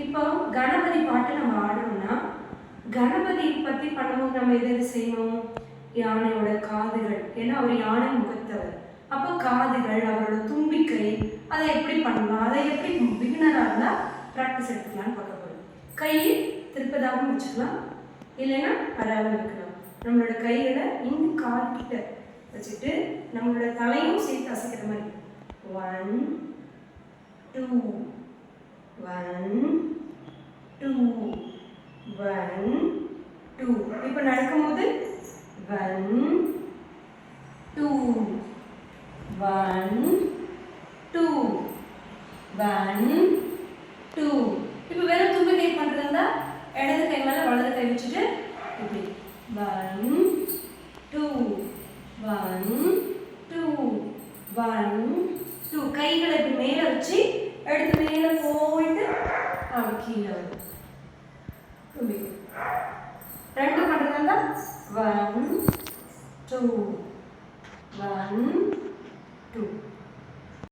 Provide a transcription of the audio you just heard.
இப்போ கணபதி பாட்டு நம்ம ஆடணும்னா கணபதி பற்றி பண்ணும்போது நம்ம எது செய்யணும்? யானையோட காதுகள், ஏன்னா அவர் யானை முகத்தவர். அப்போ காதுகள், அவரோட தும்பிக்கை, அதை எப்படி பண்ணலாம், அதை எப்படி பிகினராக இருந்தால் ப்ராக்டிஸ் எடுத்துக்கலாம்னு பார்க்க போகிறோம். கை திருப்பதாகவும் வச்சுக்கலாம், இல்லைன்னா வராமல் இருக்கலாம். நம்மளோட கைகளை இங்கு கால் கிட்ட வச்சுட்டு நம்மளோட தலையும் சேர்த்து அசைக்கிற மாதிரி 1 2 1 2 1 2. இப்போ நடக்கும்போது 1 2 1 2 1 2. இப்போ வேற தும்பிக்கை பண்ணுறதா இடது கை மேலே வலது கை வச்சுட்டு இப்படி 1 2 1 2 1 2. கைகளை இப்படி மேலே வச்சு எடுத்து மேலே போயிட்டு அப்படி கீழே வரும். தும்பிக்கை ரெண்டு பண்ணுறதா 1 2